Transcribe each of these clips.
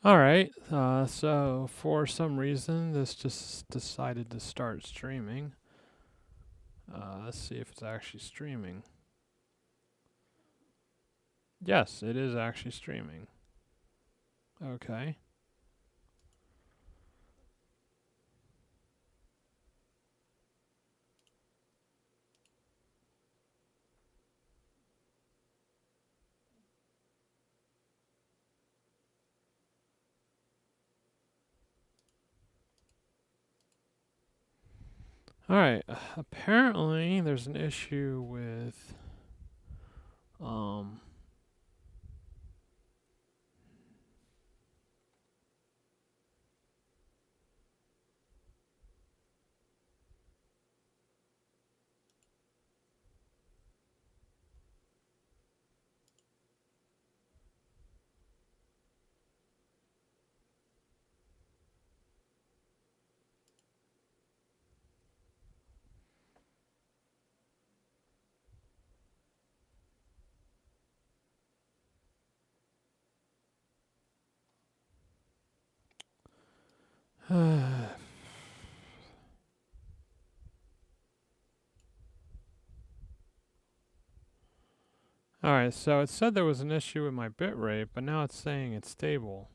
Alright, so for some reason this just decided to start streaming. Let's see if it's actually streaming. Yes, it is actually streaming. Okay. Alright, apparently there's an issue with, um, Alright, so it said there was an issue with my bitrate, but now it's saying it's stable.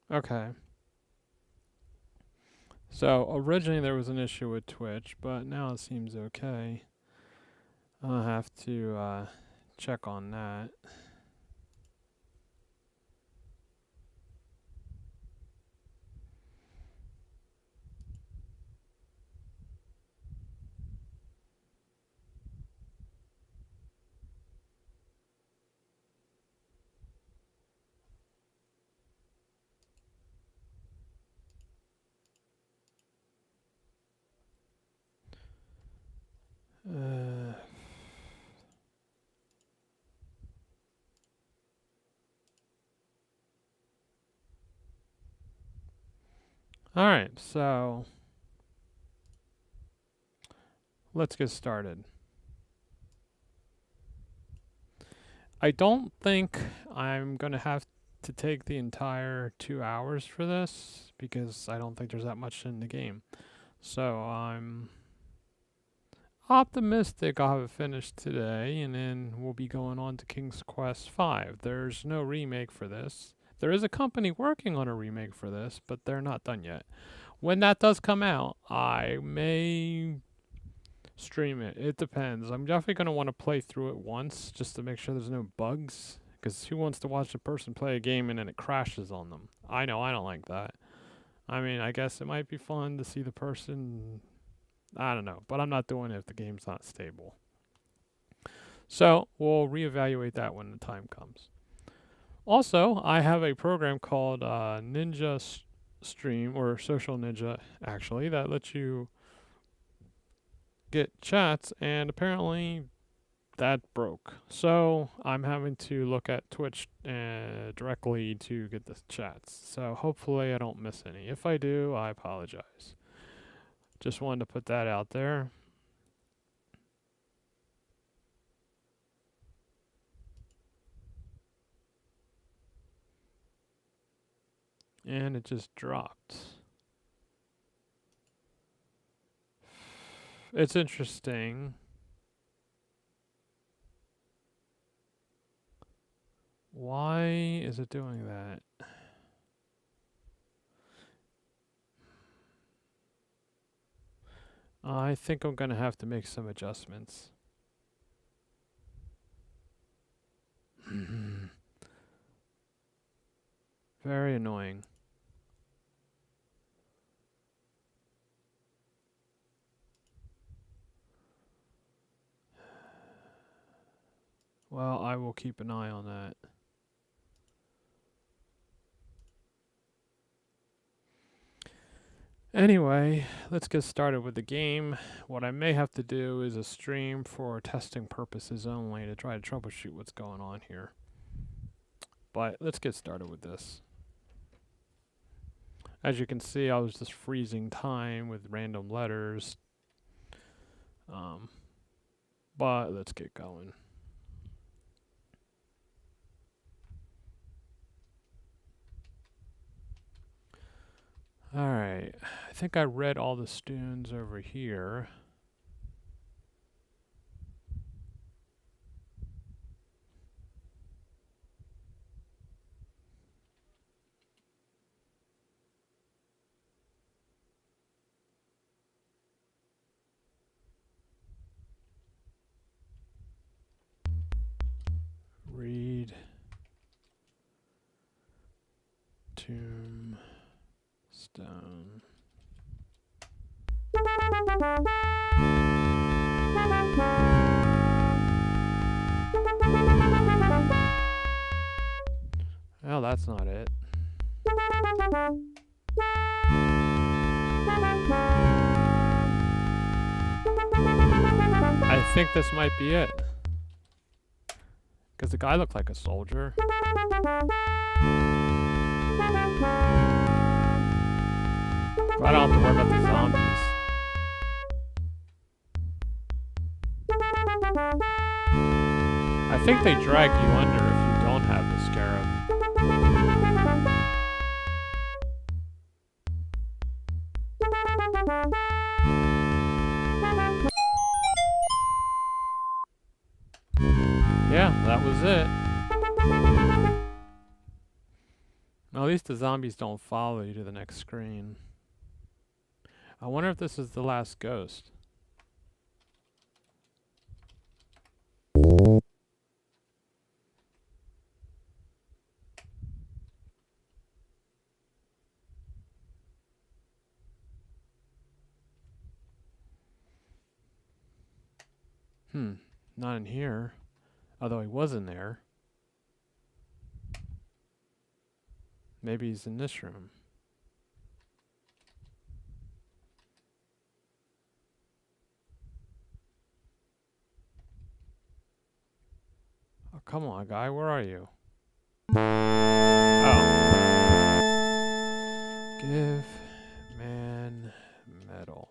Okay. So originally there was an issue with Twitch, but now it seems okay. I'll have to check on that. Uh, Alright, so let's get started. I don't think I'm going to have to take the entire 2 hours for this because I don't think there's that much in the game. So I'm optimistic I'll have it finished today, and then we'll be going on to King's Quest V. There's no remake for this. There is a company working on a remake for this, but they're not done yet. When that does come out, I may stream it. It depends. I'm definitely going to want to play through it once just to make sure there's no bugs. Because who wants to watch a person play a game and then it crashes on them? I know I don't like that. I mean, I guess it might be fun to see the person. I don't know. But I'm not doing it if the game's not stable. So we'll reevaluate that when the time comes. Also, I have a program called Ninja Stream, or Social Ninja, actually, that lets you get chats, and apparently that broke. So I'm having to look at Twitch directly to get the chats. So hopefully I don't miss any. If I do, I apologize. Just wanted to put that out there. And it just dropped. It's interesting. Why is it doing that? I think I'm going to have to make some adjustments. Very annoying. Well, I will keep an eye on that. Anyway, let's get started with the game. What I may have to do is a stream for testing purposes only to try to troubleshoot what's going on here. But let's get started with this. As you can see, I was just freezing time with random letters. But let's get going. Alright, I think I read all the students over here. Read. Tombstone. Well, that's not it. I think this might be it. Because the guy looked like a soldier. But I don't have to worry about the zombies. I think they drag you under if you don't have the scarab. Yeah, that was it. At least the zombies don't follow you to the next screen. I wonder if this is the last ghost. Not in here. Although he was in there. Maybe he's in this room. Oh, come on, guy. Where are you? Oh. Give man medal.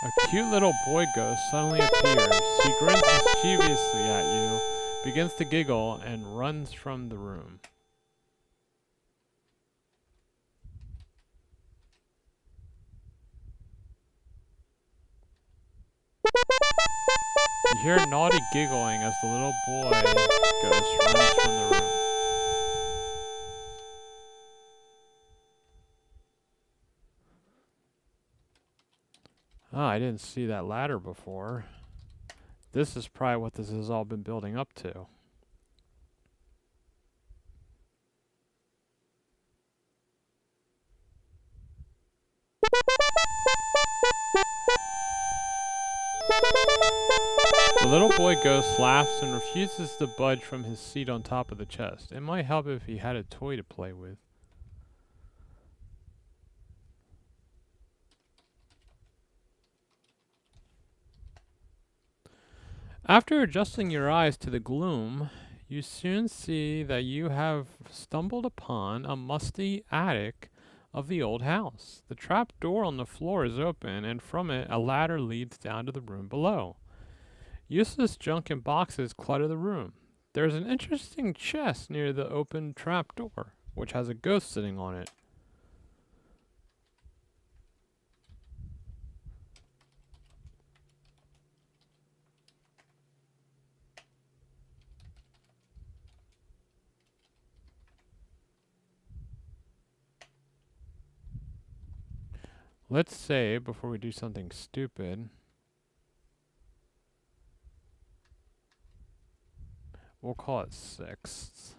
A cute little boy ghost suddenly appears. He grins mischievously at you, begins to giggle, and runs from the room. You hear naughty giggling as the little boy ghost runs from the room. Oh, I didn't see that ladder before. This is probably what this has all been building up to. The little boy ghost laughs and refuses to budge from his seat on top of the chest. It might help if he had a toy to play with. After adjusting your eyes to the gloom, you soon see that you have stumbled upon a musty attic of the old house. The trap door on the floor is open, and from it a ladder leads down to the room below. Useless junk and boxes clutter the room. There's an interesting chest near the open trap door, which has a ghost sitting on it. Let's save before we do something stupid. We'll call it 6.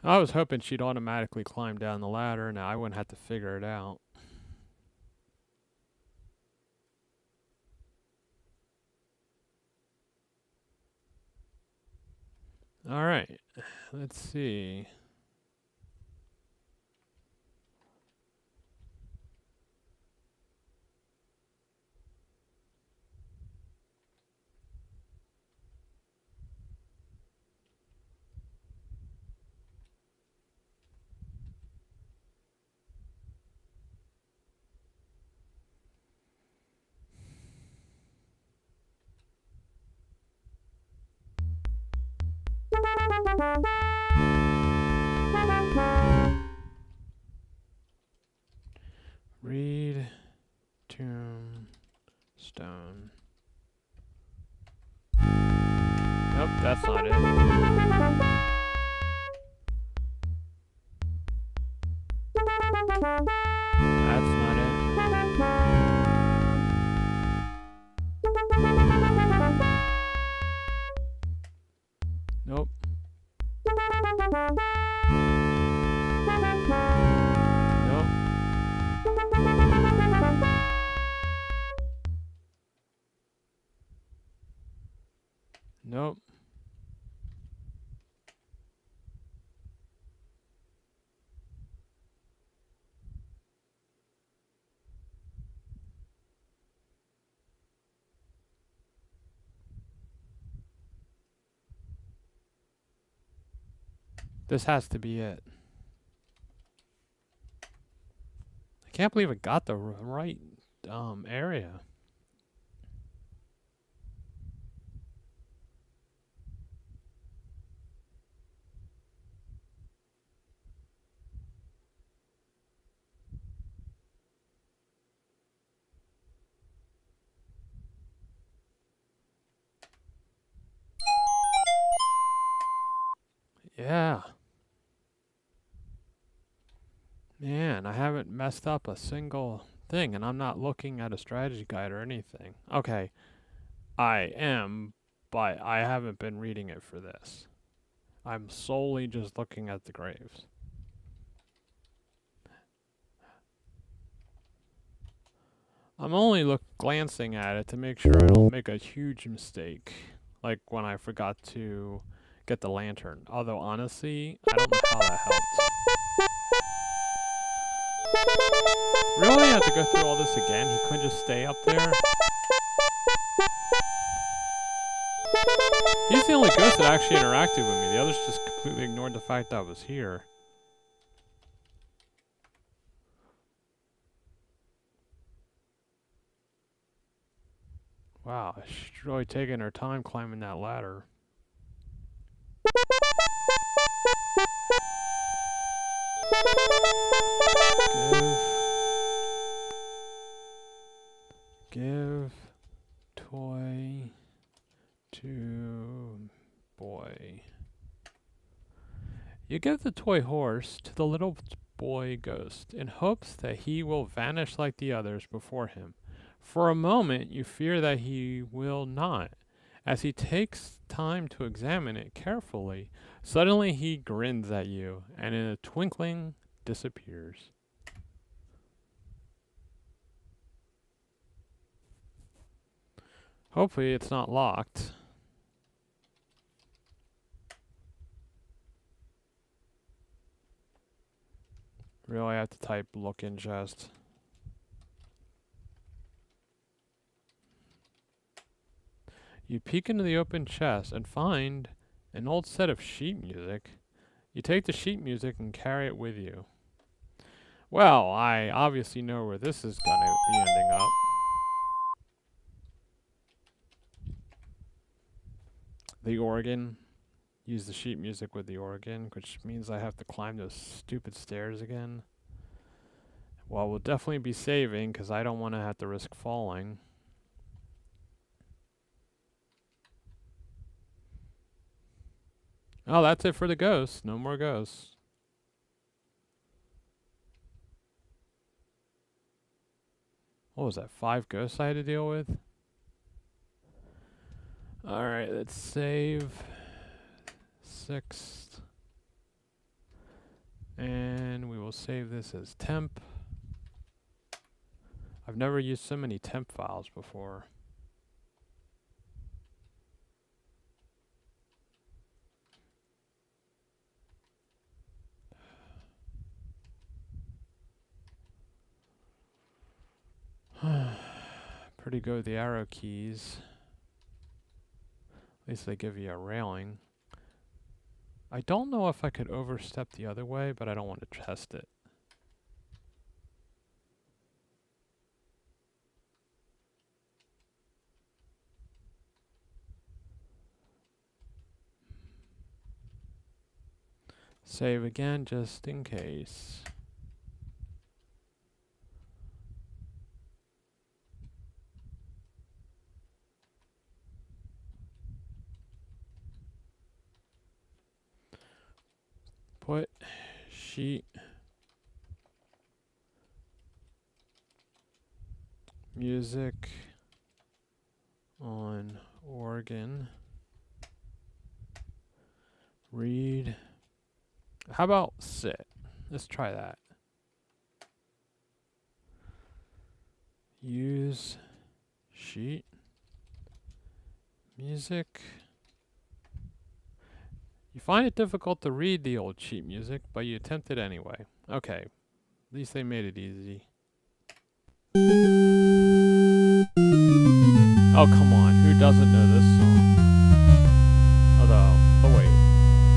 I was hoping she'd automatically climb down the ladder and I wouldn't have to figure it out. Alright, let's see. Read tombstone. Nope, that's not it. That's not it. Nope. Nope. Nope. This has to be it. I can't believe it got the right area. Yeah. Man, I haven't messed up a single thing, and I'm not looking at a strategy guide or anything. Okay, I am, but I haven't been reading it for this. I'm solely just looking at the graves. I'm only glancing at it to make sure I don't make a huge mistake, like when I forgot to get the lantern. Although honestly, I don't know how that helped. Really? I have to go through all this again? He couldn't just stay up there? He's the only ghost that actually interacted with me. The others just completely ignored the fact that I was here. Wow, she's really taking her time climbing that ladder. Give toy to boy. You give the toy horse to the little boy ghost in hopes that he will vanish like the others before him. For a moment, you fear that he will not. As he takes time to examine it carefully, suddenly he grins at you and in a twinkling disappears. Hopefully it's not locked. Really have to type look in chest. You peek into the open chest and find an old set of sheet music. You take the sheet music and carry it with you. Well, I obviously know where this is gonna be ending up. The organ. Use the sheet music with the organ, which means I have to climb those stupid stairs again. Well, we'll definitely be saving because I don't want to have to risk falling. Oh, that's it for the ghosts. No more ghosts. What was that? 5 ghosts I had to deal with? Alright, let's save. 6th. And we will save this as temp. I've never used so many temp files before. Pretty good with the arrow keys. At least they give you a railing. I don't know if I could overstep the other way, but I don't want to test it. Save again, just in case. Put sheet music on organ. Read. How about sit? Let's try that. Use sheet music. You find it difficult to read the old sheet music, but you attempt it anyway. Okay, at least they made it easy. Oh, come on, who doesn't know this song? Although, oh wait,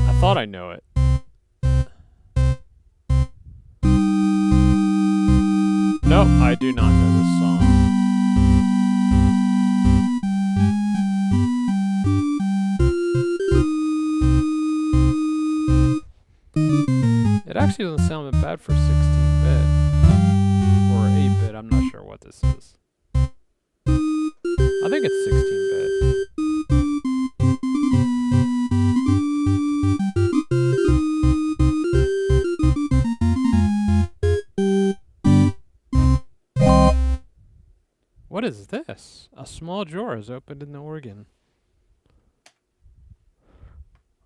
I thought I know it. Nope, I do not know this song. It actually doesn't sound that bad for 16-bit. Or 8-bit, I'm not sure what this is. I think it's 16-bit. What is this? A small drawer is opened in the organ.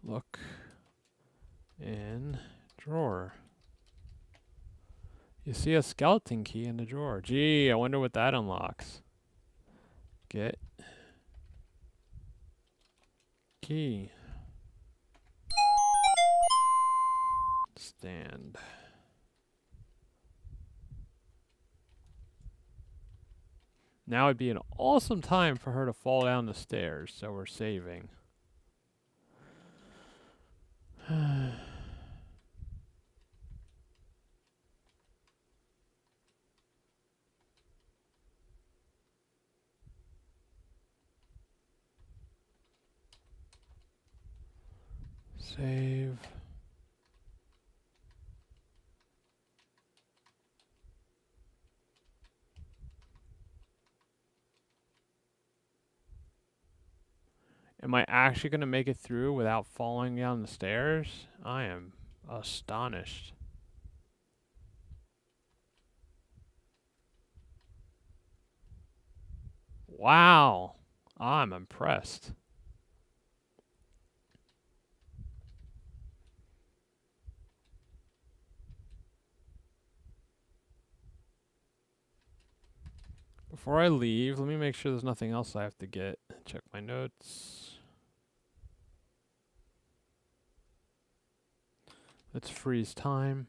Look in drawer. You see a skeleton key in the drawer. Gee, I wonder what that unlocks. Get key. Stand. Now would be an awesome time for her to fall down the stairs, so we're saving. Save. Am I actually going to make it through without falling down the stairs? I am astonished. Wow. I'm impressed. Before I leave, let me make sure there's nothing else I have to get. Check my notes. Let's freeze time.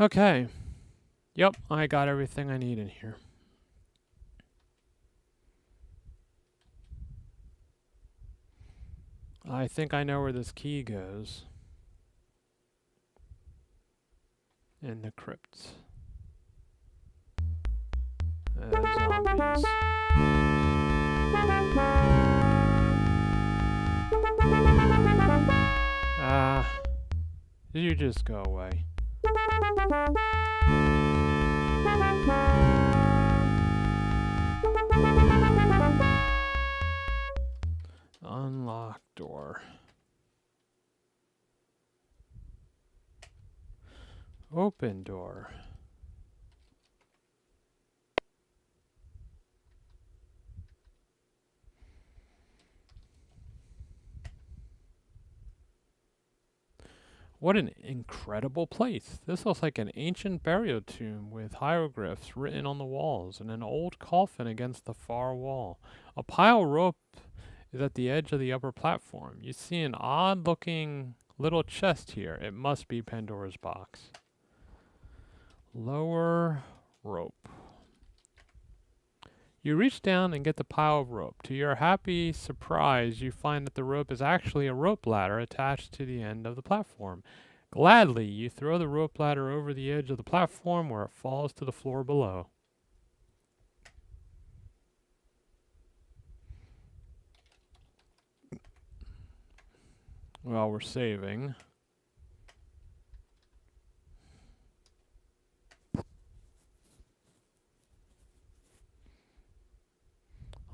Okay. Yep, I got everything I need in here. I think I know where this key goes. In the crypt. Zombies. You just go away. Unlock door. Open door. What an incredible place. This looks like an ancient burial tomb with hieroglyphs written on the walls and an old coffin against the far wall. A pile of rope is at the edge of the upper platform. You see an odd looking little chest here. It must be Pandora's box. Lower rope. You reach down and get the pile of rope. To your happy surprise, you find that the rope is actually a rope ladder attached to the end of the platform. Gladly, you throw the rope ladder over the edge of the platform where it falls to the floor below. Well, we're saving.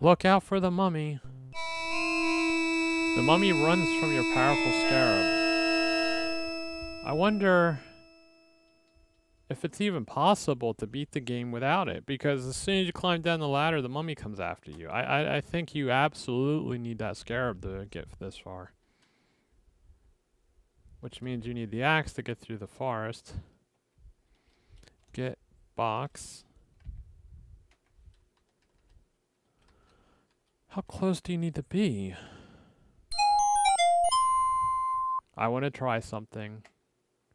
Look out for the mummy. The mummy runs from your powerful scarab. I wonder if it's even possible to beat the game without it, because as soon as you climb down the ladder, the mummy comes after you. I think you absolutely need that scarab to get this far. Which means you need the axe to get through the forest. Get box. How close do you need to be? I want to try something.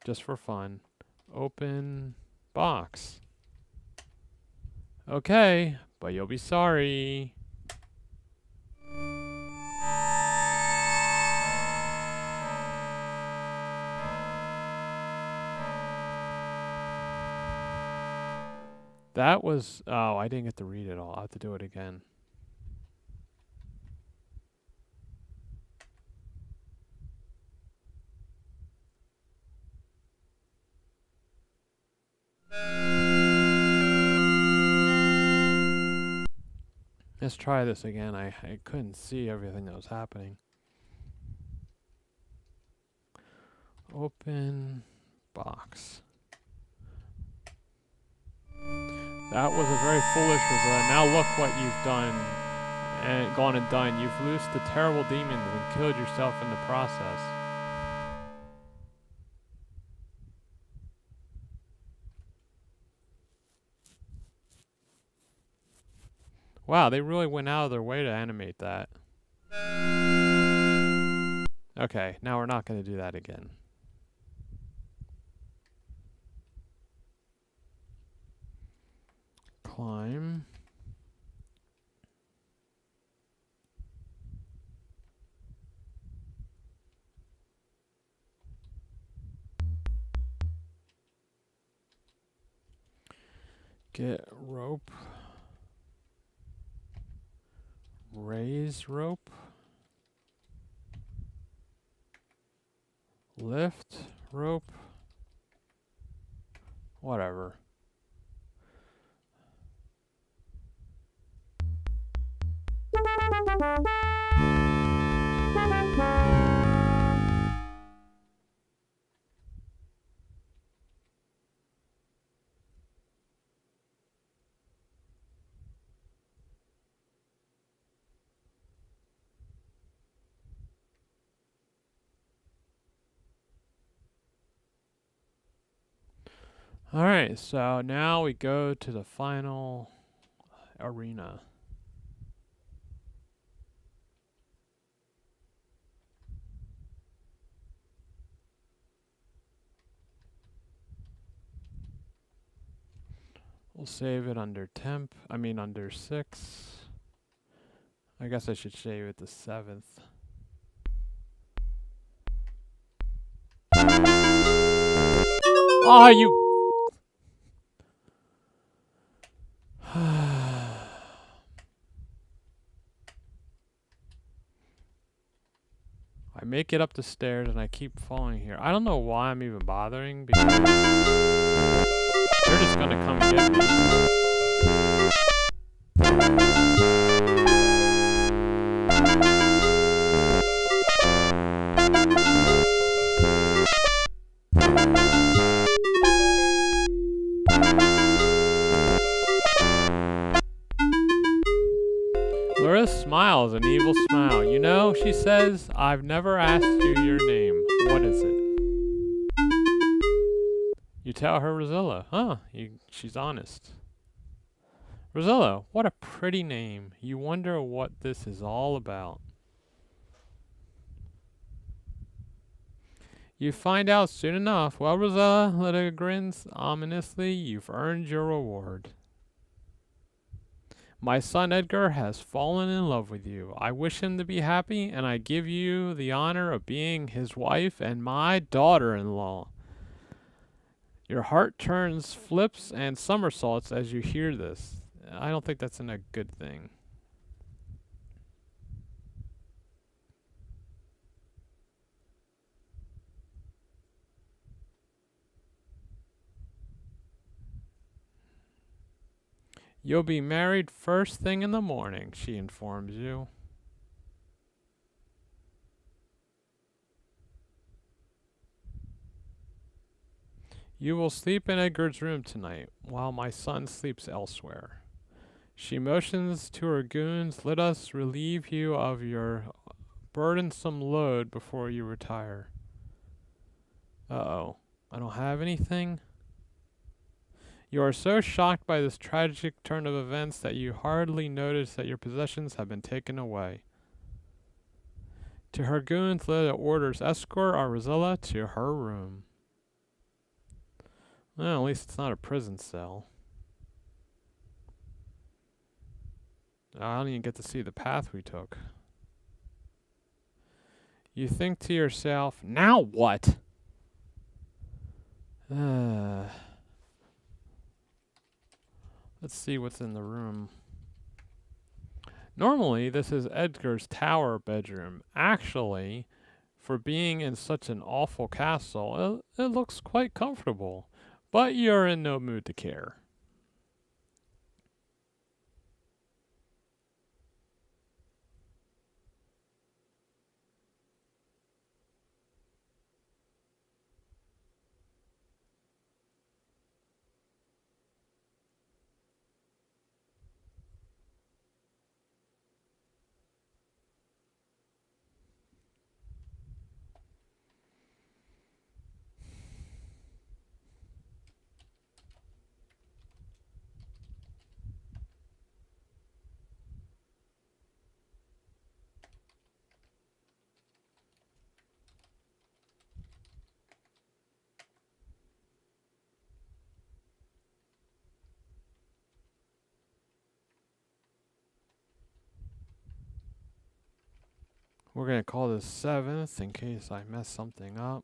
Just for fun. Open box. Okay, but you'll be sorry. That was... Oh, I didn't get to read it all. I'll have to do it again. Let's try this again. I couldn't see everything that was happening. Open box. That was a very foolish Rosella. Now look what you've done and gone and done. You've loosed the terrible demons and killed yourself in the process. Wow, they really went out of their way to animate that. Okay, now we're not going to do that again. Climb. Get rope. Raise rope. Lift rope. Whatever. Alright, so now we go to the final arena. We'll save it under temp. I mean under 6. I guess I should save it the 7th. Oh, you... I make it up the stairs and I keep falling here. I don't know why I'm even bothering because they're just gonna come and get me. Laura smiles an evil smile. You know, she says, I've never asked you your name. What is it? You tell her Rosella. Huh, she's honest. Rosella, what a pretty name. You wonder what this is all about. You find out soon enough. Well, Rosella, Lydia grins ominously. You've earned your reward. My son Edgar has fallen in love with you. I wish him to be happy, and I give you the honor of being his wife and my daughter-in-law. Your heart turns flips and somersaults as you hear this. I don't think that's a good thing. You'll be married first thing in the morning, she informs you. You will sleep in Edgar's room tonight, while my son sleeps elsewhere. She motions to her goons, let us relieve you of your burdensome load before you retire. Uh-oh, I don't have anything? You are so shocked by this tragic turn of events that you hardly notice that your possessions have been taken away. To her goons, Lydia orders escort our Rosella to her room. Well, at least it's not a prison cell. I don't even get to see the path we took. You think to yourself, now what? Let's see what's in the room. Normally, this is Edgar's tower bedroom. Actually, for being in such an awful castle, it looks quite comfortable. But you're in no mood to care. We're going to call this 7th in case I mess something up.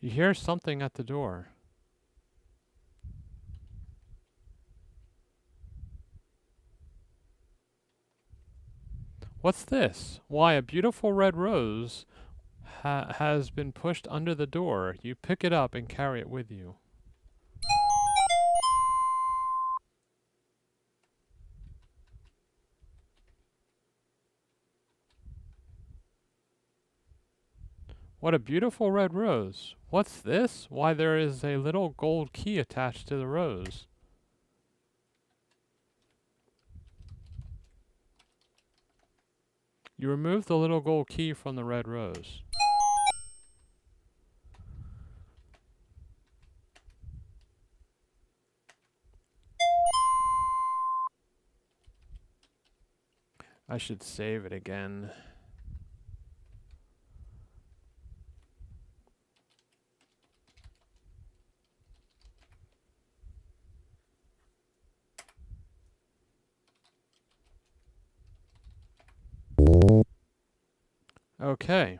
You hear something at the door. What's this? Why, a beautiful red rose has been pushed under the door. You pick it up and carry it with you. What a beautiful red rose. What's this? Why, there is a little gold key attached to the rose. You removed the little gold key from the red rose. I should save it again. Okay.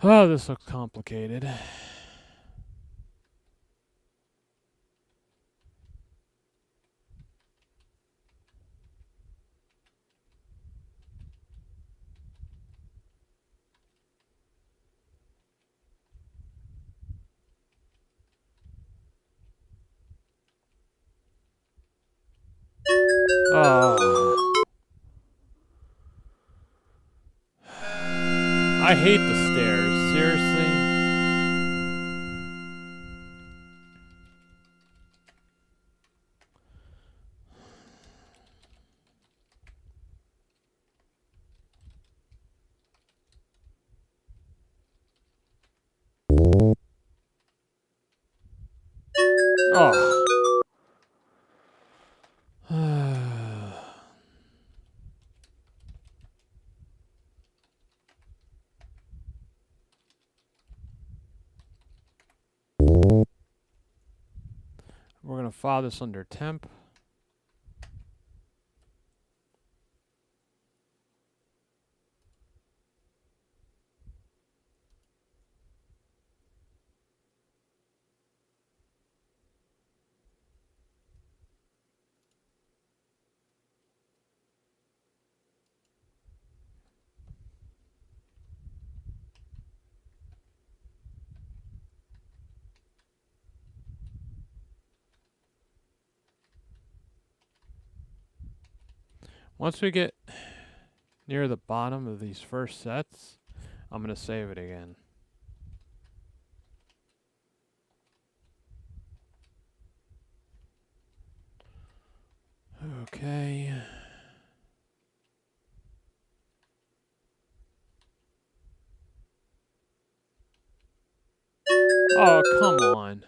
Oh, this looks complicated. Oh. I hate the stairs. Seriously? Oh. We're going to file this under temp. Once we get near the bottom of these first sets, I'm going to save it again. Okay. Oh, come on.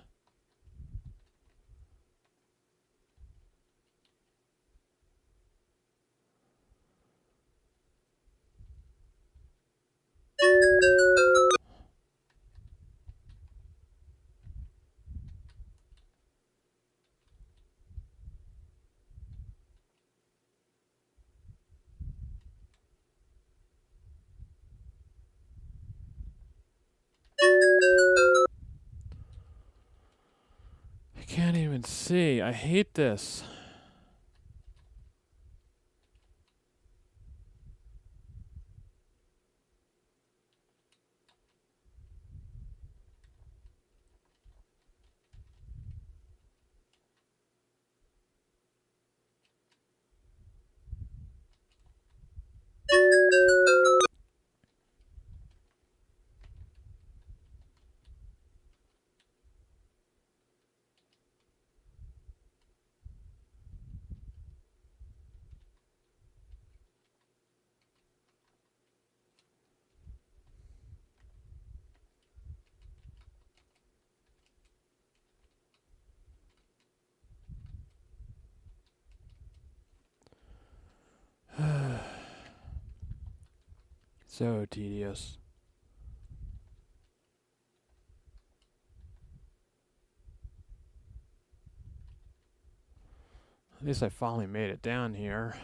I can't even see. I hate this. So tedious. At least I finally made it down here.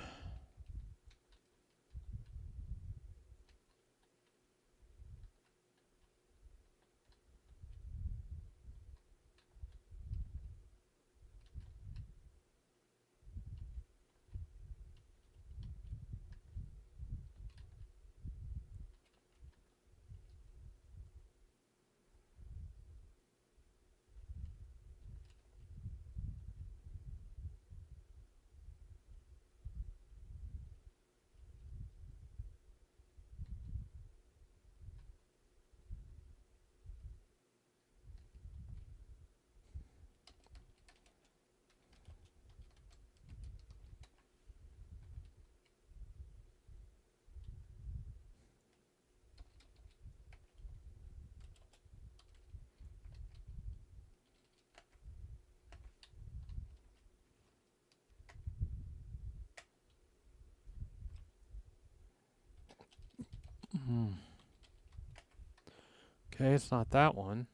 Okay, it's not that one.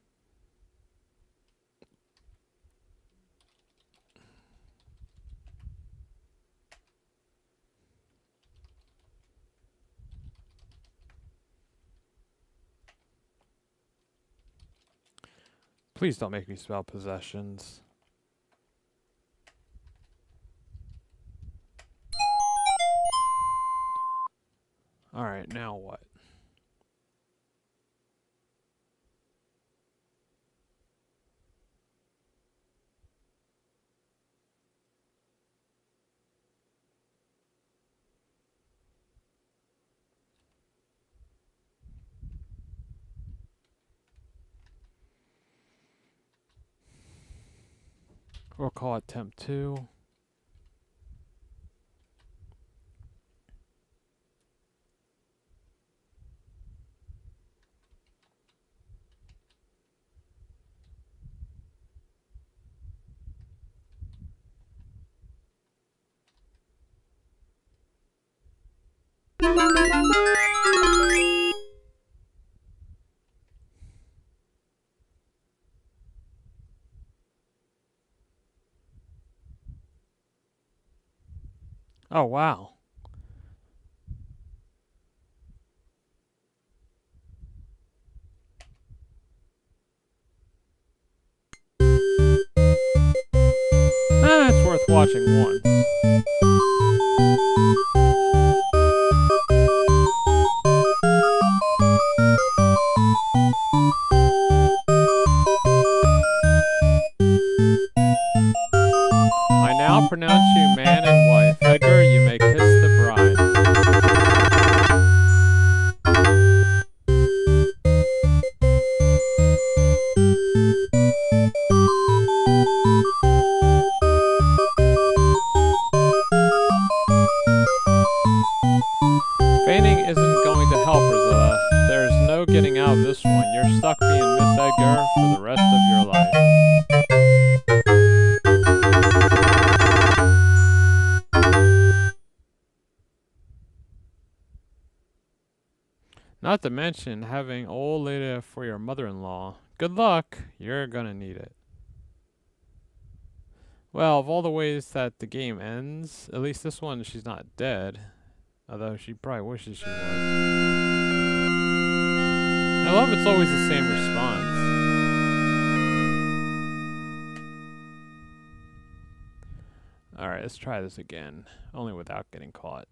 Please don't make me spell possessions. Alright, now what? We'll call it temp 2. Oh, wow. It's worth watching once. I now pronounce you man and wife. Edgar, you may kiss the bride. Feigning isn't going to help, Rosella. There's no getting out of this one. You're stuck being Miss Edgar for the rest of your life. Not to mention having old lady for your mother-in-law. Good luck. You're gonna need it. Well, of all the ways that the game ends, at least this one she's not dead. Although she probably wishes she was. I love it's always the same response. Alright, let's try this again. Only without getting caught.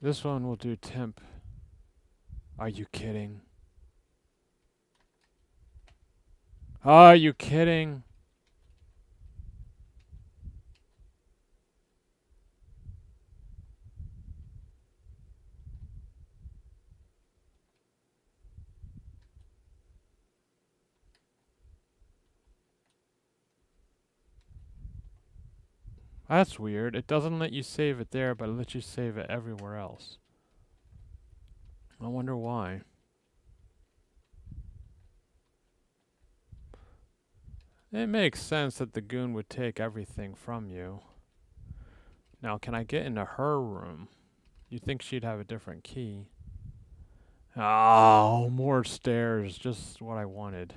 This one will do temp. Are you kidding? Are you kidding? That's weird. It doesn't let you save it there, but it lets you save it everywhere else. I wonder why. It makes sense that the goon would take everything from you. Now, can I get into her room? You'd think she'd have a different key. Oh, more stairs. Just what I wanted.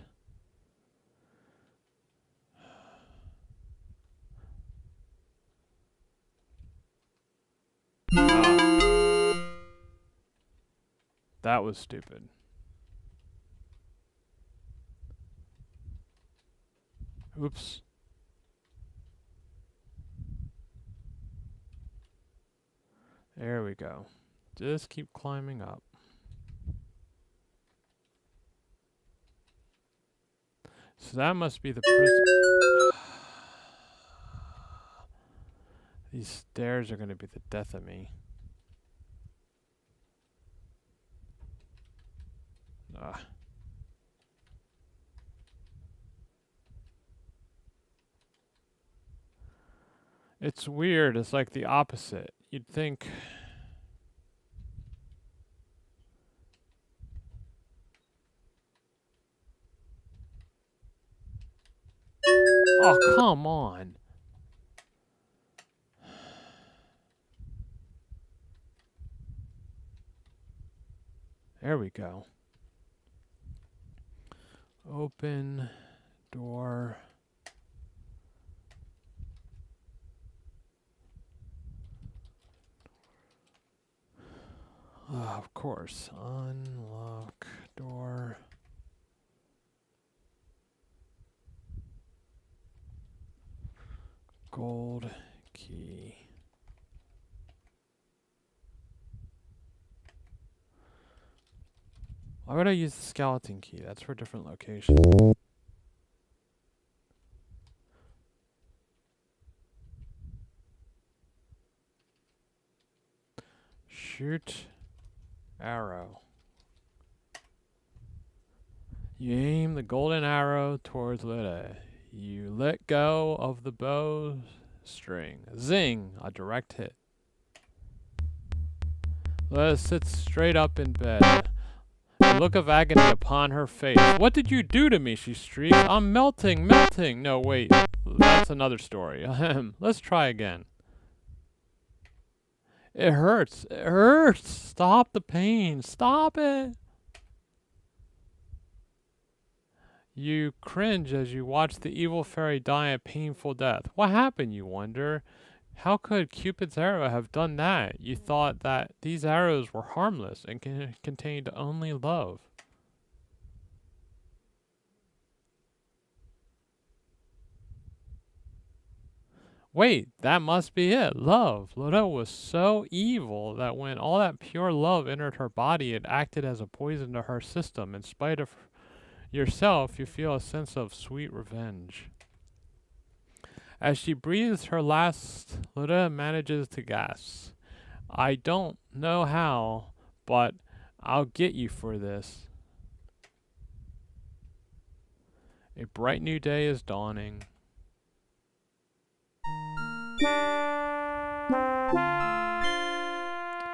Oh. That was stupid. Oops. There we go. Just keep climbing up. So that must be the prison. These stairs are going to be the death of me. Ugh. It's weird. It's like the opposite. You'd think... Oh, come on. There we go. Open door. Of course. Unlock door. Gold key. Why would I use the skeleton key? That's for a different location. Shoot arrow. You aim the golden arrow towards Lydia. You let go of the bow string. Zing! A direct hit. Lydia sits straight up in bed. A look of agony upon her face. What did you do to me? She shrieks. I'm melting, melting. No, wait. That's another story. Ahem. Let's try again. It hurts. It hurts. Stop the pain. Stop it. You cringe as you watch the evil fairy die a painful death. What happened, you wonder? How could Cupid's arrow have done that? You thought that these arrows were harmless and contained only love. Wait, that must be it. Love. Lydia was so evil that when all that pure love entered her body, it acted as a poison to her system. In spite of yourself, you feel a sense of sweet revenge. As she breathes her last, Lydia manages to gasp. I don't know how, but I'll get you for this. A bright new day is dawning.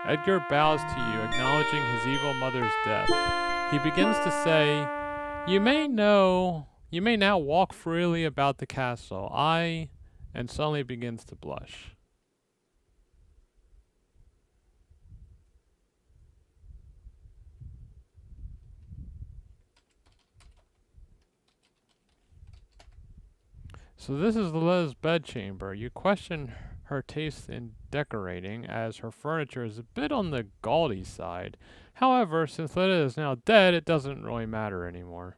Edgar bows to you, acknowledging his evil mother's death. He begins to say, You may now walk freely about the castle. And suddenly begins to blush. So this is Lydia's bedchamber. You question her taste in decorating, as her furniture is a bit on the gaudy side. However, since Lydia is now dead, it doesn't really matter anymore.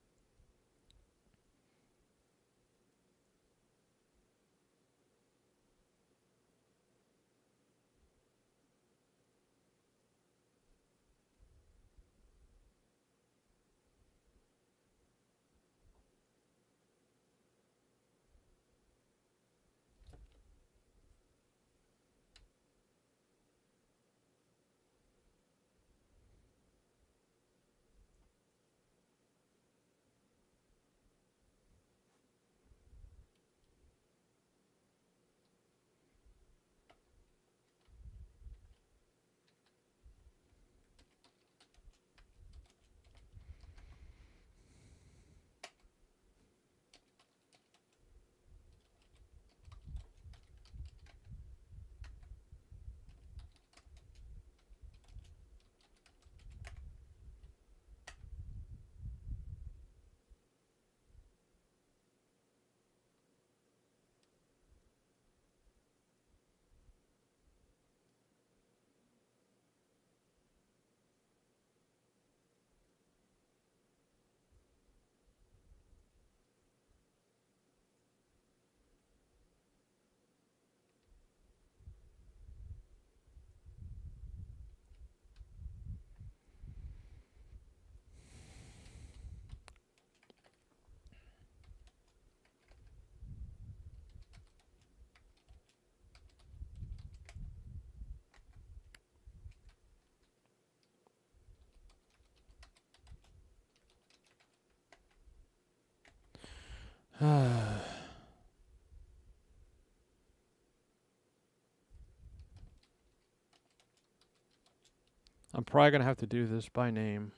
I'm probably going to have to do this by name.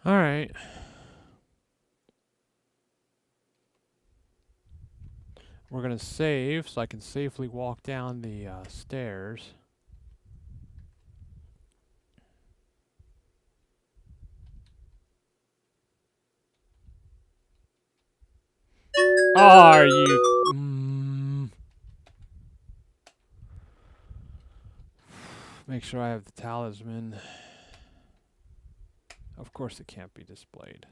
Alright. We're going to save so I can safely walk down the stairs. Are you... Make sure I have the talisman. Of course it can't be displayed.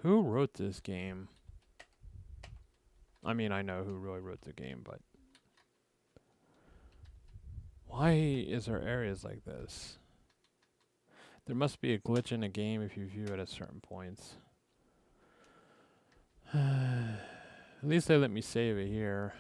Who wrote this game? I mean, I know who really wrote the game, but... Why is there areas like this? There must be a glitch in a game if you view it at certain points. At least they let me save it here.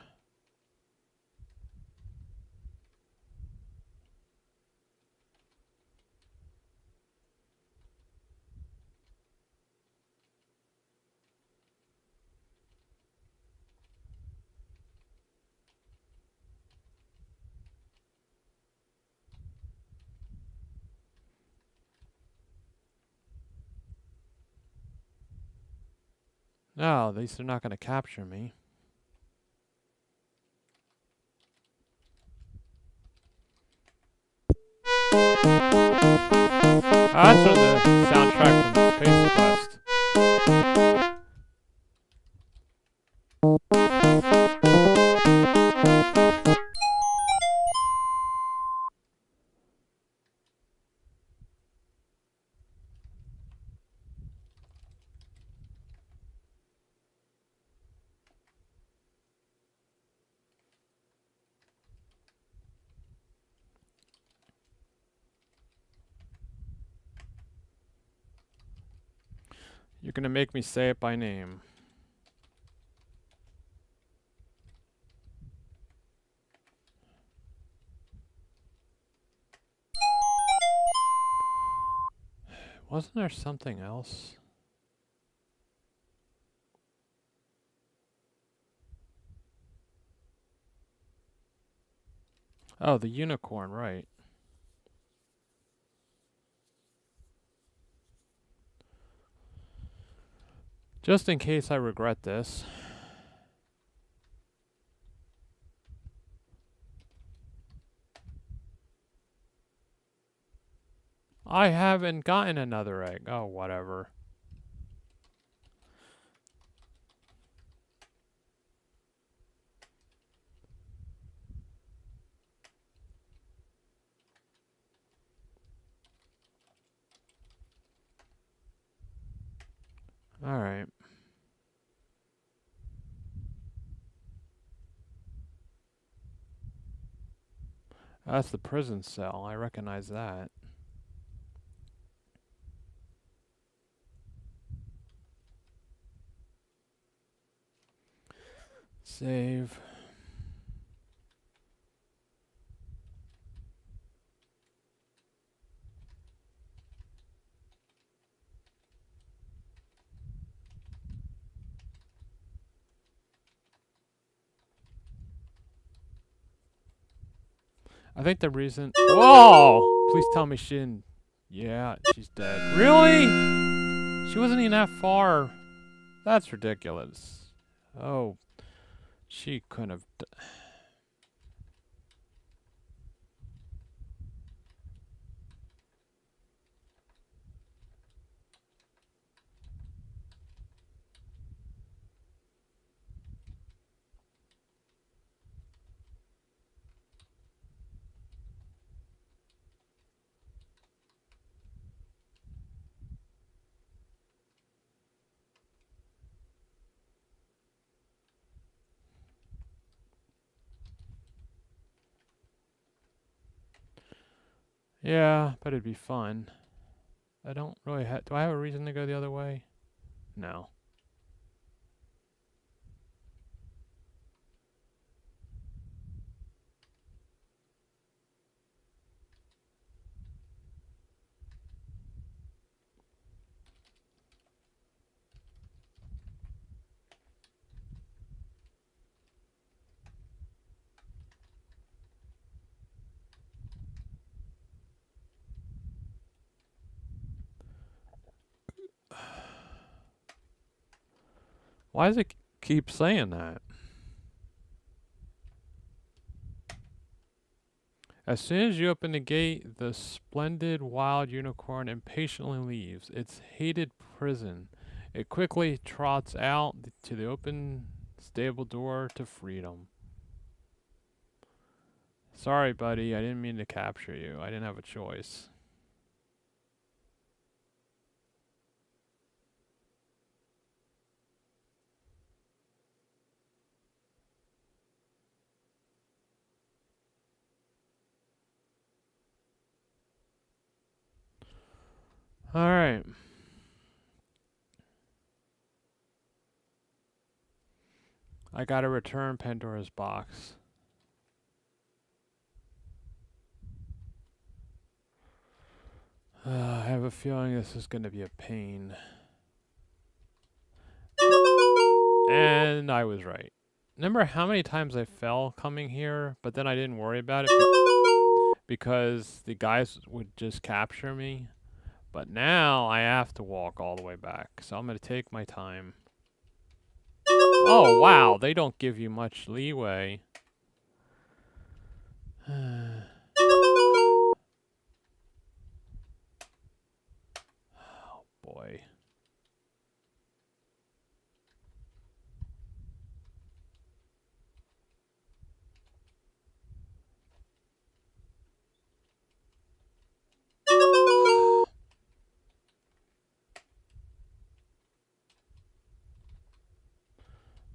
No, at least they're not going to capture me. That's from the soundtrack from Space Quest. You're going to make me say it by name. Wasn't there something else? Oh, the unicorn, right. Just in case I regret this. I haven't gotten another egg. Oh, whatever. Alright. That's the prison cell. I recognize that. Save. I think the reason... Whoa! Please tell me she didn't... Yeah, she's dead. Really? She wasn't even that far. That's ridiculous. Oh. She couldn't have... Yeah, but it'd be fun. I don't really have... Do I have a reason to go the other way? No. Why does it keep saying that? As soon as you open the gate, the splendid wild unicorn impatiently leaves its hated prison. It quickly trots out to the open stable door to freedom. Sorry, buddy, I didn't mean to capture you. I didn't have a choice. Alright. I gotta return Pandora's box. I have a feeling this is gonna be a pain. And I was right. Remember how many times I fell coming here, but then I didn't worry about it because the guys would just capture me? But now I have to walk all the way back, so I'm going to take my time. Oh, wow, they don't give you much leeway. Oh, boy.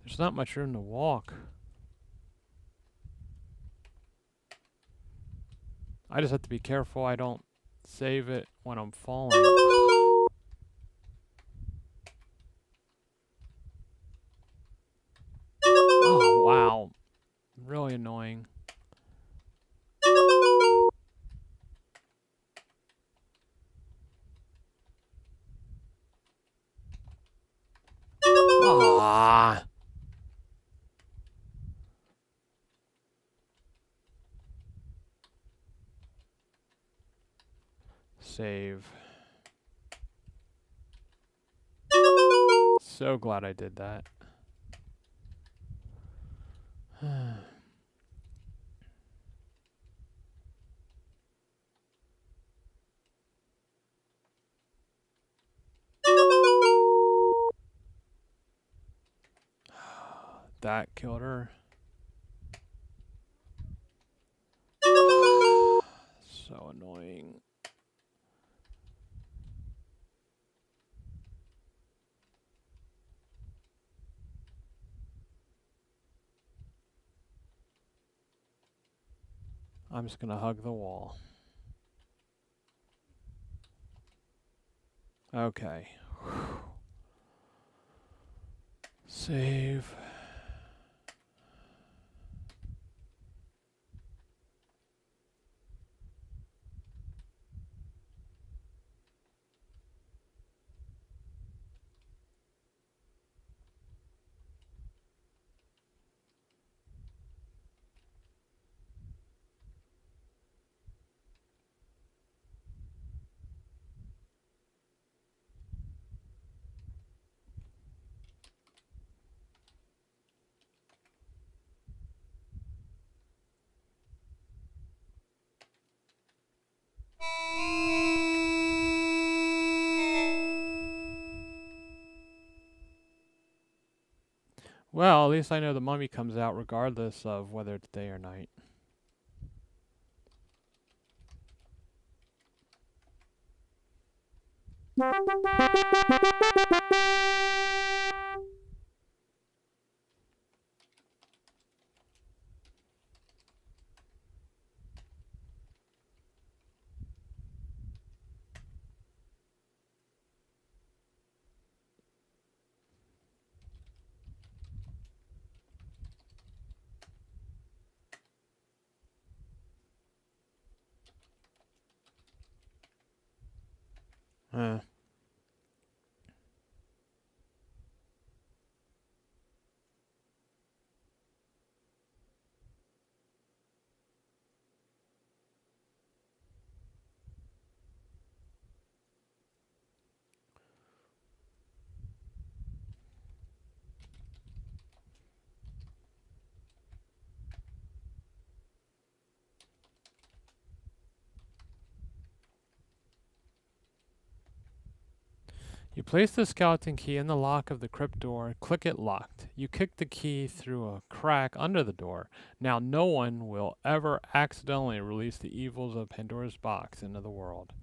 There's not much room to walk. I just have to be careful I don't save it when I'm falling. Oh, wow. Really annoying. Ah. Save. So glad I did that. That killed her. So annoying. I'm just gonna hug the wall. Okay. Save. Well, at least I know the mummy comes out regardless of whether it's day or night. Uh. You place the skeleton key in the lock of the crypt door, click it locked. You kick the key through a crack under the door. Now no one will ever accidentally release the evils of Pandora's box into the world.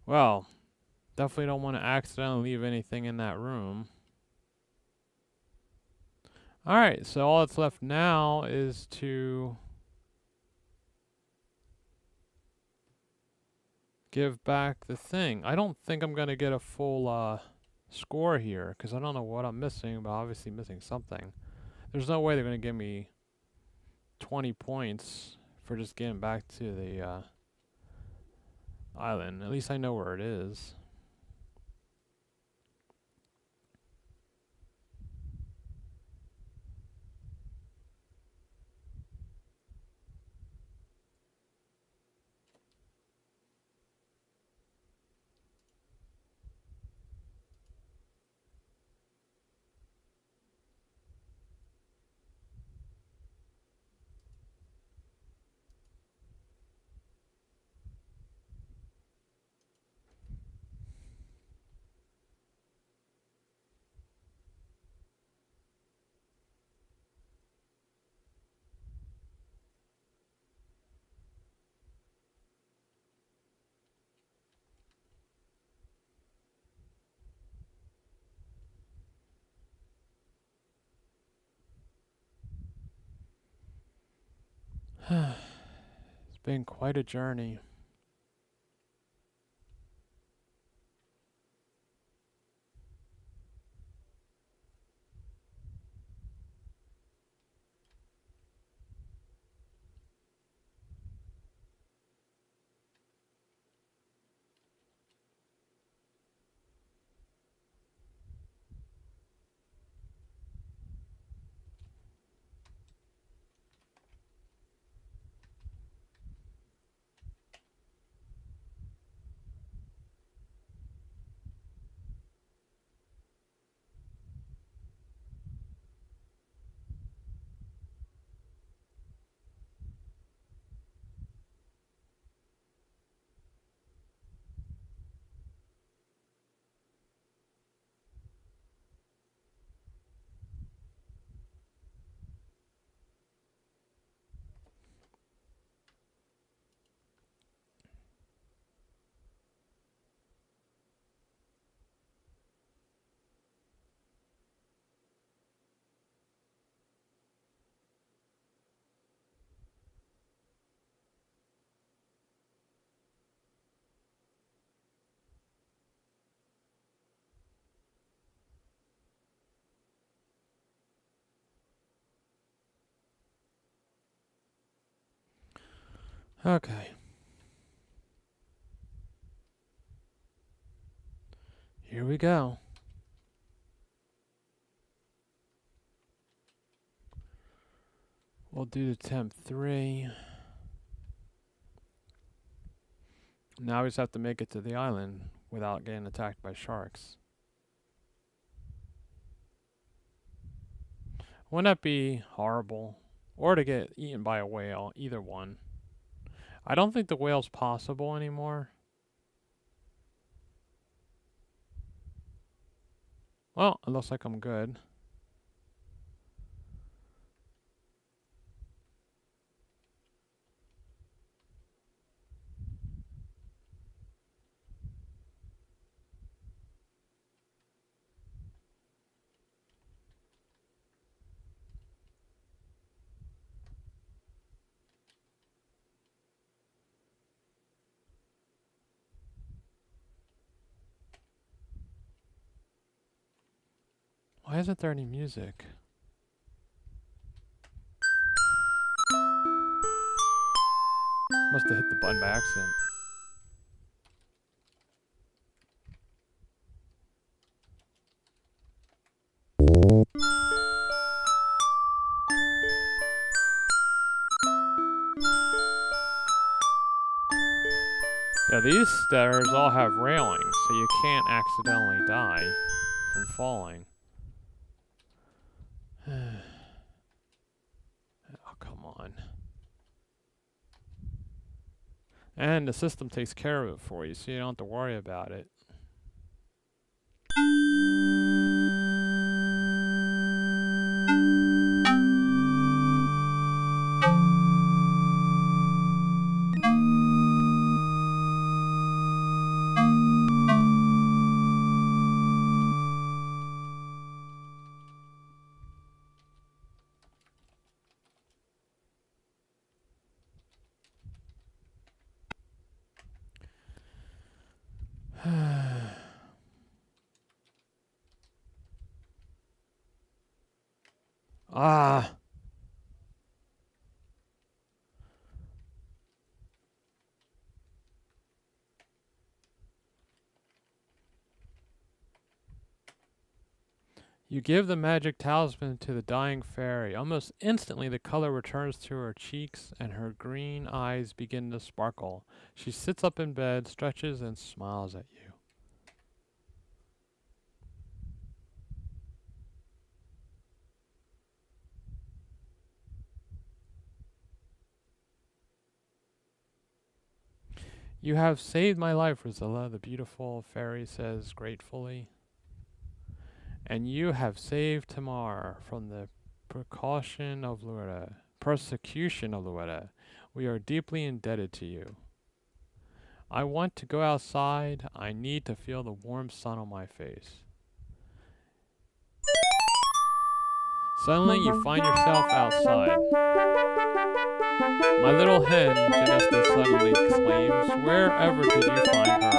Well, definitely don't want to accidentally leave anything in that room. Alright, so all that's left now is to give back the thing. I don't think I'm going to get a full score here, because I don't know what I'm missing, but obviously missing something. There's no way they're going to give me 20 points for just getting back to the island. At least I know where it is. It's been quite a journey. Okay. Here we go. We'll do attempt 3. Now we just have to make it to the island without getting attacked by sharks. Wouldn't that be horrible? Or to get eaten by a whale, either one. I don't think the whale's possible anymore. Well, it looks like I'm good. Why isn't there any music? Must have hit the button by accident. Yeah, these stairs all have railings, so you can't accidentally die from falling. Oh, come on. And the system takes care of it for you, so you don't have to worry about it. Ah. You give the magic talisman to the dying fairy. Almost instantly, the color returns to her cheeks and her green eyes begin to sparkle. She sits up in bed, stretches, and smiles at you. You have saved my life, Rosella, the beautiful fairy says gratefully. And you have saved Tamar from the persecution of Luetta. We are deeply indebted to you. I want to go outside. I need to feel the warm sun on my face. Suddenly you find yourself outside. My little hen, Janesta suddenly exclaims, wherever did you find her?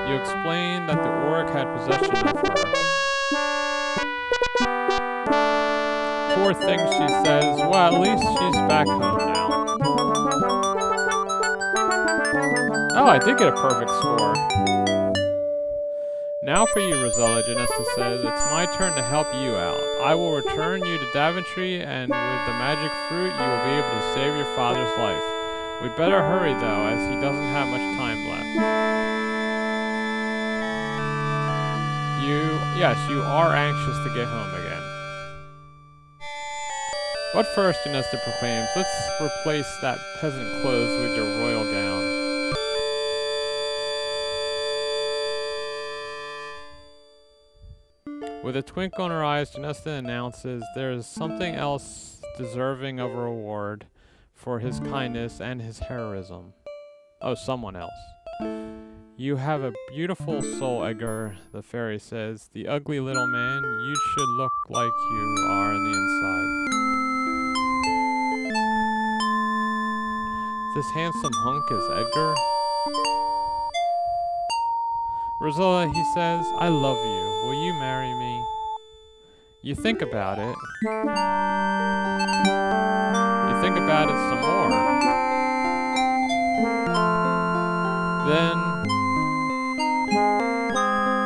You explain that the orc had possession of her. Poor thing, she says, well, at least she's back home now. Oh, I did get a perfect score. Now for you, Rosella, Janesta says, it's my turn to help you out. I will return you to Daventry, and with the magic fruit, you will be able to save your father's life. We'd better hurry, though, as he doesn't have much time left. Yes, you are anxious to get home again. But first, Janesta proclaims, let's replace that peasant clothes with your royal gown. With a twinkle in her eyes, Janesta announces there is something else deserving of a reward for his kindness and his heroism. Oh, someone else. You have a beautiful soul, Edgar, the fairy says. The ugly little man, you should look like you are on the inside. This handsome hunk is Edgar? Rosella, he says, I love you. Will you marry me? You think about it. You think about it some more. Then...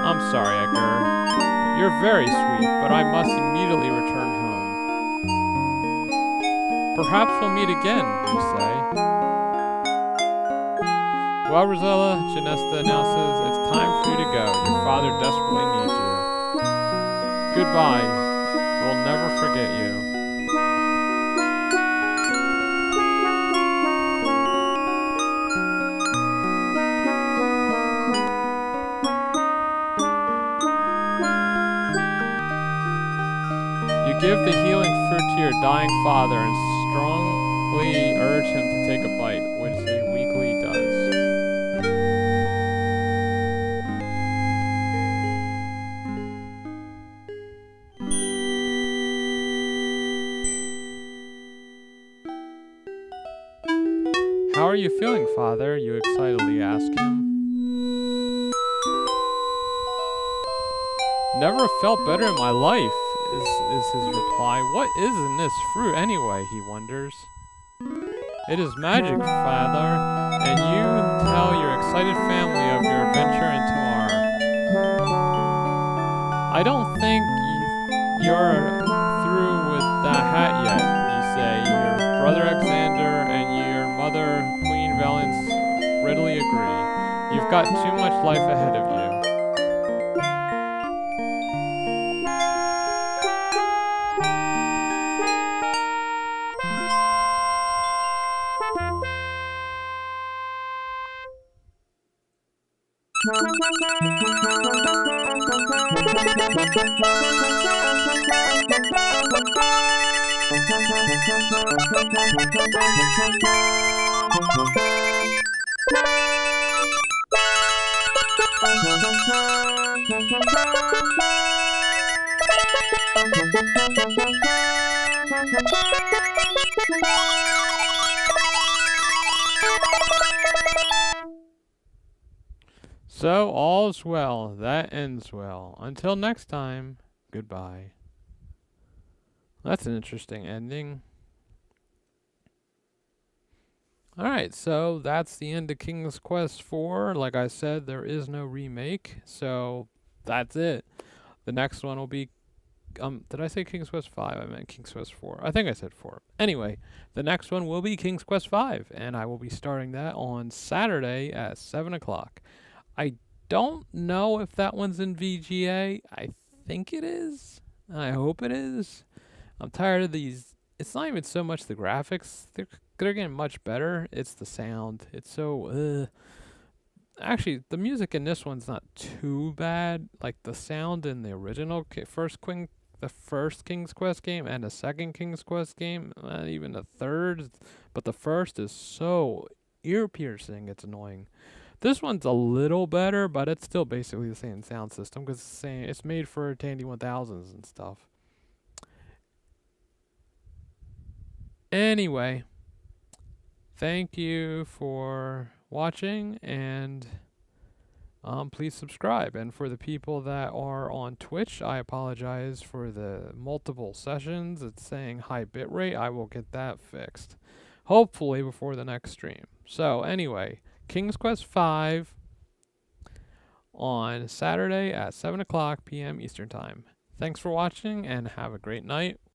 I'm sorry, Edgar. You're very sweet, but I must immediately return home. Perhaps we'll meet again, you say. Well, Rosella, Janesta announces, it's time for you to go. Your father desperately needs you. Goodbye. We'll never forget you. You give the healing fruit to your dying father and strongly urge him to take a bite, which he weakly does. How are you feeling, Father? You excitedly ask him. Never felt better in my life, is his reply. What is in this fruit anyway, he wonders. It is magic, Father, and you tell your excited family of your adventure in Tamar. I don't think you're through with that hat yet, you say. Your brother Alexander and your mother, Queen Valence, readily agree. You've got too much life ahead of you. So all's well. That ends well. Until next time, goodbye. That's an interesting ending. Alright, so that's the end of King's Quest 4. Like I said, there is no remake, so that's it. The next one will be did I say King's Quest 5? I meant King's Quest 4. I think I said 4. Anyway, the next one will be King's Quest 5, and I will be starting that on Saturday at 7 o'clock. I don't know if that one's in VGA. I think it is. I hope it is. I'm tired of these. It's not even so much the graphics. They're getting much better. It's the sound. It's so actually, the music in this one's not too bad. Like the sound in the original the first King's Quest game and the second King's Quest game, not even the third, but the first is so ear piercing. It's annoying. This one's a little better, but it's still basically the same sound system because it's made for Tandy 1000s and stuff. Anyway, thank you for watching, and please subscribe. And for the people that are on Twitch, I apologize for the multiple sessions. It's saying high bitrate. I will get that fixed, hopefully before the next stream. So anyway, King's Quest 5 on Saturday at 7 o'clock p.m. Eastern Time. Thanks for watching, and have a great night.